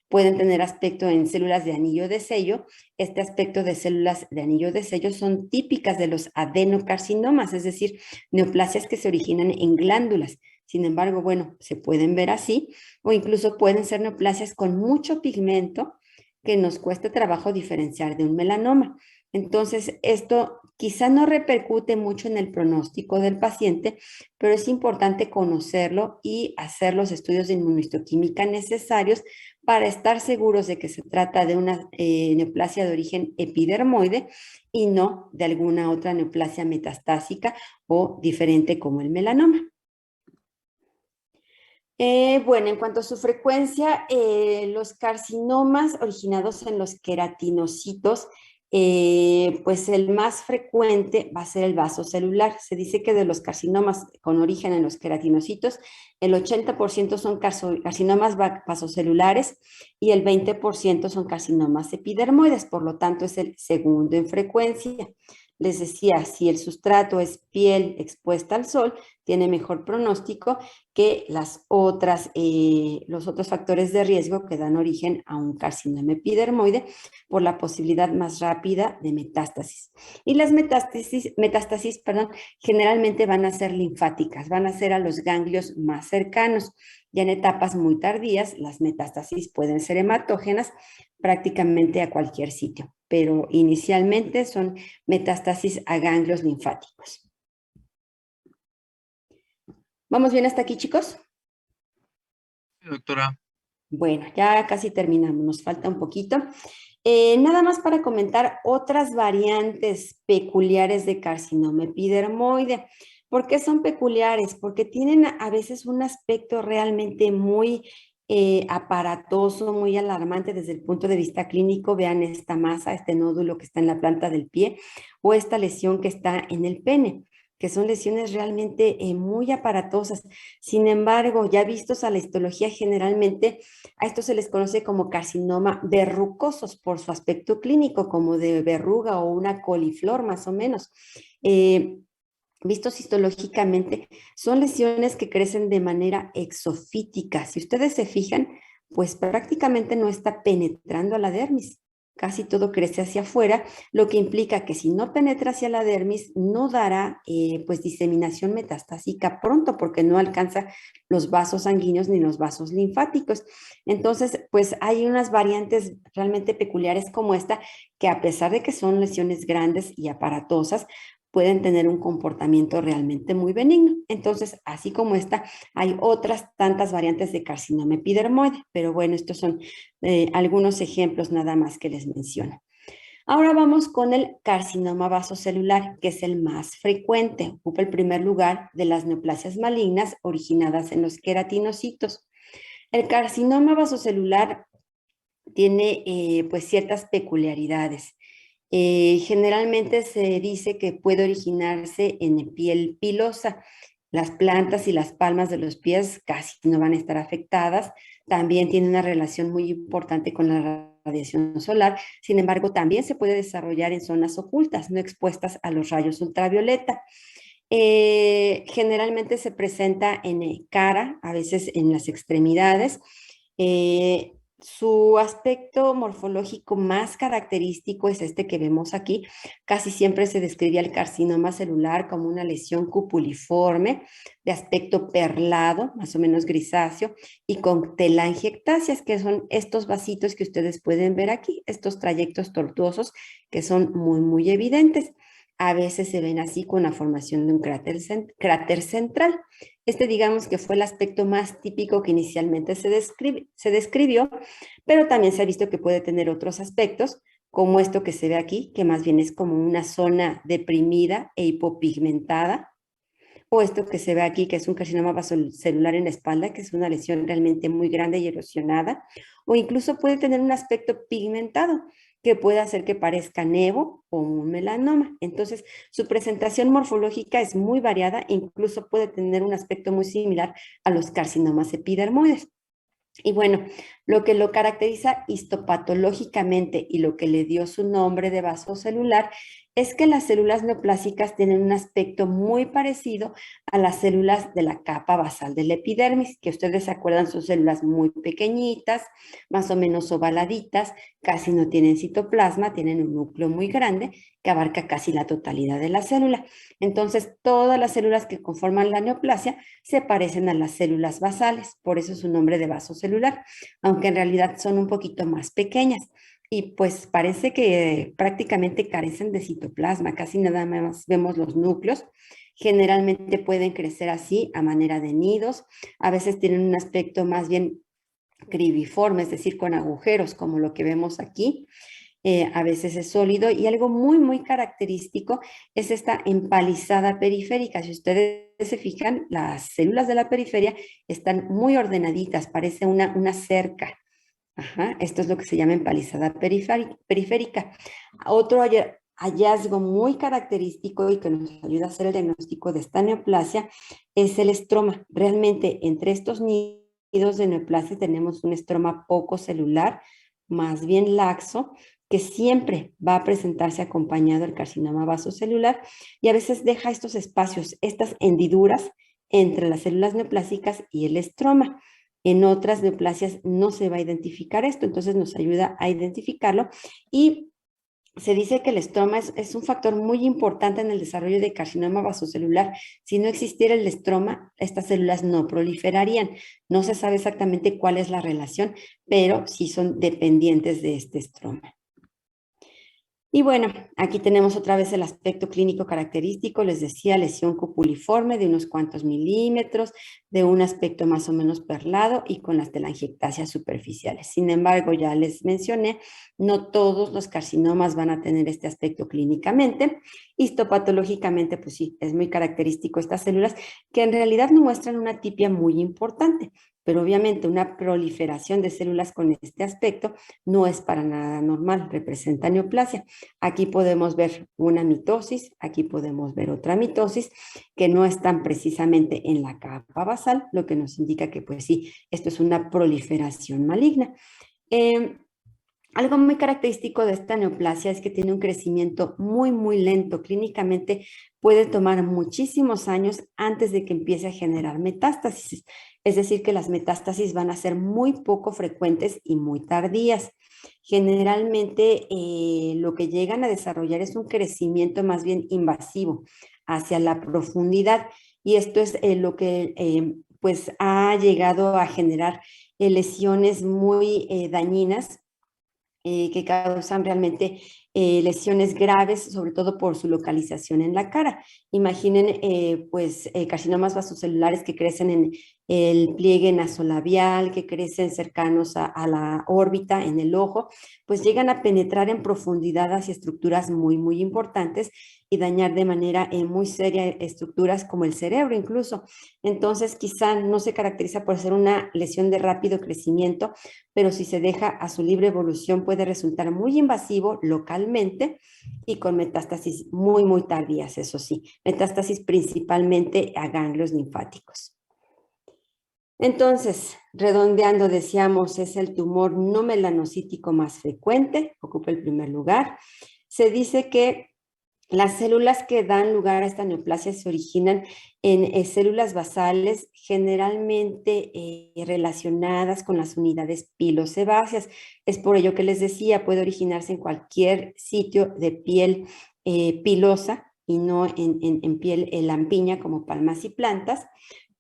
Pueden tener aspecto en células de anillo de sello. Este aspecto de células de anillo de sello son típicas de los adenocarcinomas, es decir, neoplasias que se originan en glándulas. Sin embargo, bueno, se pueden ver así, o incluso pueden ser neoplasias con mucho pigmento que nos cuesta trabajo diferenciar de un melanoma. Entonces, esto quizá no repercute mucho en el pronóstico del paciente, pero es importante conocerlo y hacer los estudios de inmunohistoquímica necesarios para estar seguros de que se trata de una neoplasia de origen epidermoide y no de alguna otra neoplasia metastásica o diferente como el melanoma. Bueno, en cuanto a su frecuencia, los carcinomas originados en los queratinocitos, pues el más frecuente va a ser el vasocelular. Se dice que de los carcinomas con origen en los queratinocitos, el 80% son carcinomas vasocelulares y el 20% son carcinomas epidermoides, por lo tanto es el segundo en frecuencia. Les decía, si el sustrato es piel expuesta al sol, tiene mejor pronóstico que los otros factores de riesgo que dan origen a un carcinoma epidermoide por la posibilidad más rápida de metástasis. Y las metástasis, perdón, generalmente van a ser linfáticas, van a ser a los ganglios más cercanos. Ya en etapas muy tardías, las metástasis pueden ser hematógenas prácticamente a cualquier sitio, pero inicialmente son metástasis a ganglios linfáticos. ¿Vamos bien hasta aquí, chicos? Sí, doctora. Bueno, ya casi terminamos, nos falta un poquito. Nada más para comentar otras variantes peculiares de carcinoma epidermoide. ¿Por qué son peculiares? Porque tienen a veces un aspecto realmente muy aparatoso, muy alarmante desde el punto de vista clínico. Vean esta masa, este nódulo que está en la planta del pie o esta lesión que está en el pene, que son lesiones realmente muy aparatosas. Sin embargo, ya vistos a la histología, generalmente a esto se les conoce como carcinoma verrucosos por su aspecto clínico, como de verruga o una coliflor más o menos. Eh, Vistos histológicamente, son lesiones que crecen de manera exofítica. Si ustedes se fijan, pues prácticamente no está penetrando a la dermis. Casi todo crece hacia afuera, lo que implica que si no penetra hacia la dermis, no dará pues diseminación metastásica pronto porque no alcanza los vasos sanguíneos ni los vasos linfáticos. Entonces, pues hay unas variantes realmente peculiares como esta, que a pesar de que son lesiones grandes y aparatosas, pueden tener un comportamiento realmente muy benigno. Entonces, así como esta, hay otras tantas variantes de carcinoma epidermoide, pero bueno, estos son algunos ejemplos nada más que les menciono. Ahora vamos con el carcinoma vasocelular, que es el más frecuente, ocupa el primer lugar de las neoplasias malignas originadas en los queratinocitos. El carcinoma vasocelular tiene pues ciertas peculiaridades. Generalmente se dice que puede originarse en piel pilosa. Las plantas y las palmas de los pies casi no van a estar afectadas. También tiene una relación muy importante con la radiación solar. Sin embargo, también se puede desarrollar en zonas ocultas, no expuestas a los rayos ultravioleta. Generalmente se presenta en cara, a veces en las extremidades. Su aspecto morfológico más característico es este que vemos aquí. Casi siempre se describía el carcinoma celular como una lesión cupuliforme de aspecto perlado, más o menos grisáceo, y con telangiectasias, que son estos vasitos que ustedes pueden ver aquí, estos trayectos tortuosos que son muy, muy evidentes. A veces se ven así con la formación de un cráter central. Este digamos que fue el aspecto más típico que inicialmente se describió, pero también se ha visto que puede tener otros aspectos, como esto que se ve aquí, que más bien es como una zona deprimida e hipopigmentada, o esto que se ve aquí, que es un carcinoma vasocelular en la espalda, que es una lesión realmente muy grande y erosionada, o incluso puede tener un aspecto pigmentado, que puede hacer que parezca nevo o un melanoma. Entonces, su presentación morfológica es muy variada, incluso puede tener un aspecto muy similar a los carcinomas epidermoides. Y bueno, lo que lo caracteriza histopatológicamente y lo que le dio su nombre de vasocelular es que las células neoplásicas tienen un aspecto muy parecido a las células de la capa basal del epidermis, que ustedes se acuerdan son células muy pequeñitas, más o menos ovaladitas, casi no tienen citoplasma, tienen un núcleo muy grande que abarca casi la totalidad de la célula. Entonces, todas las células que conforman la neoplasia se parecen a las células basales, por eso su nombre de vasocelular, aunque en realidad son un poquito más pequeñas. Y pues parece que prácticamente carecen de citoplasma, casi nada más vemos los núcleos. Generalmente pueden crecer así a manera de nidos, a veces tienen un aspecto más bien cribiforme, es decir, con agujeros como lo que vemos aquí. A veces es sólido y algo muy, muy característico es esta empalizada periférica. Si ustedes se fijan, las células de la periferia están muy ordenaditas, parece una cerca. Ajá, esto es lo que se llama empalizada periférica. Otro hallazgo muy característico y que nos ayuda a hacer el diagnóstico de esta neoplasia es el estroma. Realmente entre estos nidos de neoplasia tenemos un estroma poco celular, más bien laxo, que siempre va a presentarse acompañado el carcinoma vasocelular y a veces deja estos espacios, estas hendiduras entre las células neoplásicas y el estroma. En otras neoplasias no se va a identificar esto, entonces nos ayuda a identificarlo y se dice que el estroma es un factor muy importante en el desarrollo de carcinoma vasocelular. Si no existiera el estroma, estas células no proliferarían. No se sabe exactamente cuál es la relación, pero sí son dependientes de este estroma. Y bueno, aquí tenemos otra vez el aspecto clínico característico, les decía, lesión cupuliforme de unos cuantos milímetros, de un aspecto más o menos perlado y con las telangiectasias superficiales. Sin embargo, ya les mencioné, no todos los carcinomas van a tener este aspecto clínicamente. Histopatológicamente, pues sí, es muy característico estas células que en realidad no muestran una tipia muy importante, pero obviamente una proliferación de células con este aspecto no es para nada normal, representa neoplasia. Aquí podemos ver una mitosis, aquí podemos ver otra mitosis, que no están precisamente en la capa basal, lo que nos indica que pues sí, esto es una proliferación maligna. Eh, Algo muy característico de esta neoplasia es que tiene un crecimiento muy, muy lento. Clínicamente puede tomar muchísimos años antes de que empiece a generar metástasis. Es decir, que las metástasis van a ser muy poco frecuentes y muy tardías. Generalmente lo que llegan a desarrollar es un crecimiento más bien invasivo hacia la profundidad y esto es lo que pues ha llegado a generar lesiones muy dañinas que causan realmente lesiones graves, sobre todo por su localización en la cara. Imaginen, pues, carcinomas vasocelulares que crecen en el pliegue nasolabial, que crecen cercanos a la órbita, en el ojo, pues llegan a penetrar en profundidad hacia estructuras muy, muy importantes y dañar de manera muy seria estructuras como el cerebro incluso. Entonces, quizá no se caracteriza por ser una lesión de rápido crecimiento, pero si se deja a su libre evolución puede resultar muy invasivo localmente y con metástasis muy, muy tardías, eso sí, metástasis principalmente a ganglios linfáticos. Entonces, redondeando, decíamos, es el tumor no melanocítico más frecuente, ocupa el primer lugar. Se dice que las células que dan lugar a esta neoplasia se originan en células basales generalmente relacionadas con las unidades pilosebáceas. Es por ello que les decía, puede originarse en cualquier sitio de piel pilosa y no en piel lampiña como palmas y plantas.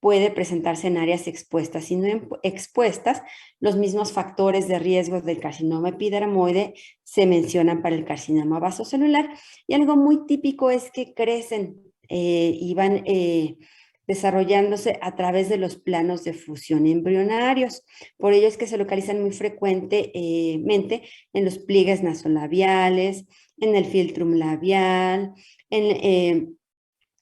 Puede presentarse en áreas expuestas y no expuestas. Los mismos factores de riesgo del carcinoma epidermoide se mencionan para el carcinoma vasocelular. Y algo muy típico es que crecen y van desarrollándose a través de los planos de fusión embrionarios. Por ello es que se localizan muy frecuentemente en los pliegues nasolabiales, en el filtrum labial, en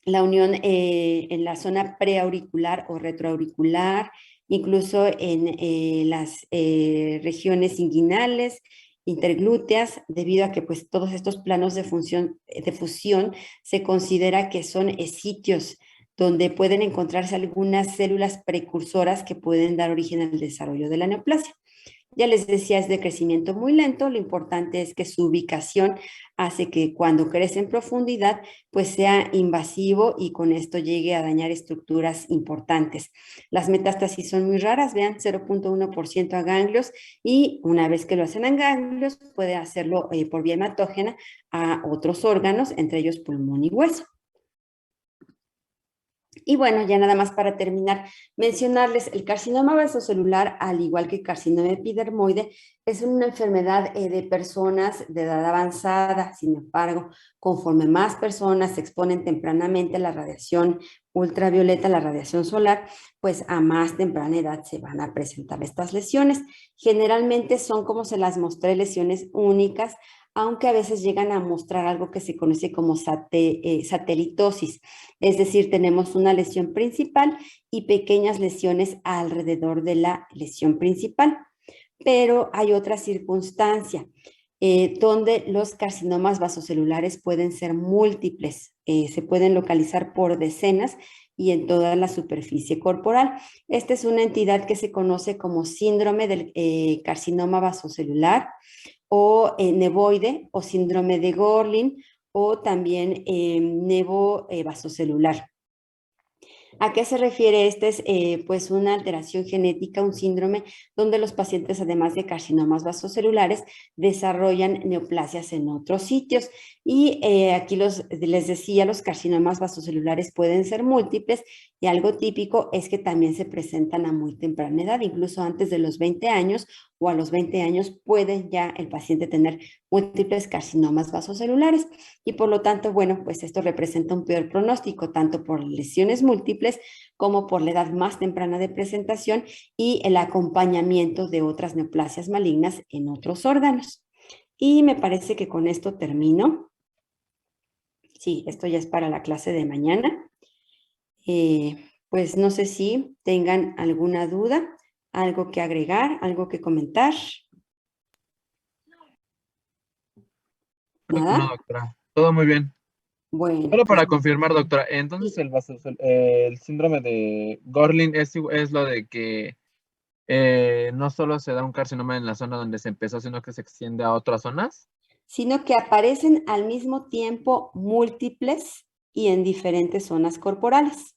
la unión en la zona preauricular o retroauricular, incluso en las regiones inguinales, interglúteas, debido a que pues todos estos planos de fusión se considera que son sitios donde pueden encontrarse algunas células precursoras que pueden dar origen al desarrollo de la neoplasia. Ya les decía, es de crecimiento muy lento, lo importante es que su ubicación hace que cuando crece en profundidad, pues sea invasivo y con esto llegue a dañar estructuras importantes. Las metástasis son muy raras, vean, 0.1% a ganglios y una vez que lo hacen a ganglios, puede hacerlo por vía hematógena a otros órganos, entre ellos pulmón y hueso. Y bueno, ya nada más para terminar, mencionarles, el carcinoma vasocelular, al igual que el carcinoma epidermoide, es una enfermedad de personas de edad avanzada. Sin embargo, conforme más personas se exponen tempranamente a la radiación ultravioleta, la radiación solar, pues a más temprana edad se van a presentar estas lesiones. Generalmente son, como se las mostré, lesiones únicas, aunque a veces llegan a mostrar algo que se conoce como satelitosis. Es decir, tenemos una lesión principal y pequeñas lesiones alrededor de la lesión principal. Pero hay otra circunstancia donde los carcinomas vasocelulares pueden ser múltiples, se pueden localizar por decenas y en toda la superficie corporal. Esta es una entidad que se conoce como síndrome del carcinoma vasocelular o nevoide o síndrome de Gorlin o también nevo vasocelular. ¿A qué se refiere? Este es pues una alteración genética, un síndrome donde los pacientes, además de carcinomas vasocelulares, desarrollan neoplasias en otros sitios. Y aquí les decía, los carcinomas vasocelulares pueden ser múltiples y algo típico es que también se presentan a muy temprana edad, incluso antes de los 20 años o a los 20 años puede ya el paciente tener múltiples carcinomas vasocelulares y por lo tanto, bueno, pues esto representa un peor pronóstico tanto por lesiones múltiples como por la edad más temprana de presentación y el acompañamiento de otras neoplasias malignas en otros órganos. Y me parece que con esto termino. Sí, esto ya es para la clase de mañana. Pues no sé si tengan alguna duda, algo que agregar, algo que comentar. Creo que no, ¿Nada? doctora. Todo muy bien. Bueno, Solo pues para confirmar, doctora, entonces el síndrome de Gorlin es lo de que no solo se da un carcinoma en la zona donde se empezó, sino que se extiende a otras zonas. sino que aparecen al mismo tiempo múltiples y en diferentes zonas corporales.